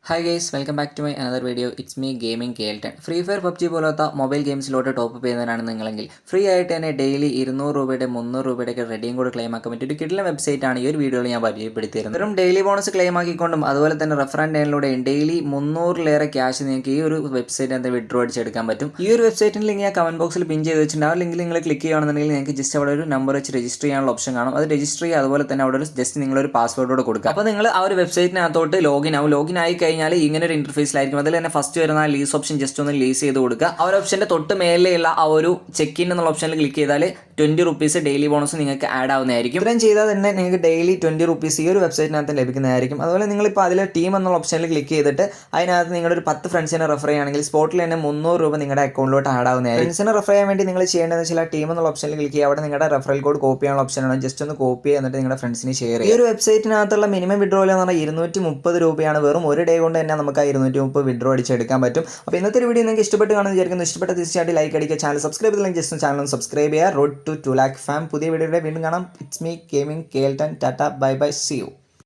Hi guys, welcome back to my another video. It's me gaming കേൾട്ടൺ. Free Fire PUBG പോലത്തെ mobile ഗെയിംസിലോട്ട് top ചെയ്യുന്നവരാണ് നിങ്ങളെങ്കിൽ free ആയിട്ട് തന്നെ ഡെയിലി 200 രൂപയുടെ 300 രൂപയുടെ റെഡിയും കൂടെ ക്ലെയിം ആക്കാൻ പറ്റിയ ഒരു കിടിലൻ വെബ്സൈറ്റ് ആണ് ഈ ഒരു വീഡിയോയിൽ ഞാൻ പരിചയപ്പെടുത്തിയിരുന്നത്. വെറും ഡെയിലി ബോണസ് ക്ലെയിം ആക്കിക്കൊണ്ടും അതുപോലെ തന്നെ റെഫറൻഡ് ടൈമിലൂടെയും ഡെയിലി 300ലേറെ ക്യാഷ് നിങ്ങൾക്ക് ഈ ഒരു വെബ്സൈറ്റ് വിഡ്രോ അടിച്ചെടുക്കാൻ പറ്റും. ഈ ഒരു വെബ്സൈറ്റിന്റെ ലിങ്ക് ഞാൻ കമന്റ് ബോക്സിൽ പിൻ ചെയ്ത് വെച്ചിട്ടുണ്ട്. ആ ലിങ്കിൽ നിങ്ങൾ ക്ലിക്ക് ചെയ്യുകയാണെന്നുണ്ടെങ്കിൽ നിങ്ങൾക്ക് ജസ്റ്റ് അവിടെ ഒരു നമ്പർ വെച്ച് രജിസ്റ്റർ ചെയ്യാനുള്ള ഓപ്ഷൻ കാണും. അത് രജിസ്റ്റർ ചെയ്യുക, അതുപോലെ തന്നെ അവിടെ ഒരു ജസ്റ്റ് നിങ്ങളൊരു പാസ്വേഡോട് കൊടുക്കുക. അപ്പോൾ നിങ്ങൾ ആ ഒരു വെബ്സൈറ്റിനകത്തോട്ട് ലോഗിൻ ആവും. ലോഗിൻ ആയി കഴിഞ്ഞാൽ ഇങ്ങനെ ഒരു ഇന്റർഫേസിലായിരിക്കും. അതിൽ തന്നെ ഫസ്റ്റ് വരുന്ന ലീസ് ഓപ്ഷൻ ജസ്റ്റ് ഒന്ന് ലീസ് ചെയ്ത് കൊടുക്കുക. ആ ഒരു ഓപ്ഷന്റെ തൊട്ട് മേലെയുള്ള ആ ഒരു ചെക്ക് ഇൻ എന്നുള്ള ഓപ്ഷനിൽ ക്ലിക്ക് ചെയ്താൽ 20 റുപ്പീസ് ഡെയിലി ബോണസ് നിങ്ങൾക്ക് ആഡ് ആവുന്നതായിരിക്കും. ഇത്രയും ചെയ്താൽ തന്നെ നിങ്ങൾക്ക് ഡെയിലി 20 റുപ്പീസ് ഈ ഒരു വെബ്സൈറ്റിനകത്ത് ലഭിക്കുന്നതായിരിക്കും. അതുപോലെ നിങ്ങളിപ്പോൾ അതിൽ ടീം എന്നുള്ള ഓപ്ഷനിൽ ക്ലിക്ക് ചെയ്തിട്ട് അതിനകത്ത് നിങ്ങളുടെ ഒരു 10 ഫ്രണ്ട്സിനെ റെഫർ ചെയ്യുകയാണെങ്കിൽ സ്പോട്ടിൽ തന്നെ 300 രൂപ നിങ്ങളുടെ അക്കൗണ്ടിലോട്ട് ആഡ് ആവുന്നതായിരിക്കും. ഫ്രണ്ട്സിനെ റെഫർ ചെയ്യാൻ വേണ്ടി നിങ്ങൾ ചെയ്യേണ്ടതെന്ന് വെച്ചാൽ ടീം എന്നുള്ള ഓപ്ഷനിൽ ക്ലിക്ക് ചെയ്യുക. അവിടെ നിങ്ങളുടെ റെഫറൽ കോഡ് കോപ്പി ചെയ്യാനുള്ള ഓപ്ഷനാണ്. ജസ്റ്റ് ഒന്ന് കോപ്പി ചെയ്യുക, എന്നിട്ട് നിങ്ങളുടെ ഫ്രണ്ട്സിന് ഷെയർ ചെയ്യുക. ഈ ഒരു വെബ്സൈറ്റിനകത്തുള്ള മിനിമം വിഡ്രോയിൽ എന്ന് പറഞ്ഞാൽ 230 രൂപയാണ്. വെറും ഒരു ഡേ കൊണ്ട് തന്നെ നമുക്ക് ആ 230 വിഡ്രോ അടിച്ചെടുക്കാൻ പറ്റും. അപ്പോൾ ഇന്നത്തെ വീഡിയോ നിങ്ങൾക്ക് ഇഷ്ടപ്പെട്ട് കാണുമെന്ന് വിചാരിക്കുന്നു. ഇഷ്ടപ്പെട്ട തീർച്ചയായിട്ടും ലൈക്ക് അടിക്കുക. ചാനൽ സബ്സ്ക്രൈബ് ചെയ്തില്ലെങ്കിൽ ജസ്റ്റ് ചാനൽ സബ്സ്ക്രൈബ് ചെയ്യുക. Road to 2 lakh farm. പുതിയ വീഡിയോയുടെ വീണ്ടും കാണാം. ഇറ്റ്സ് മീ ഗെയിമിംഗ് കേൾട്ടൺ. Tata, bye bye, see U.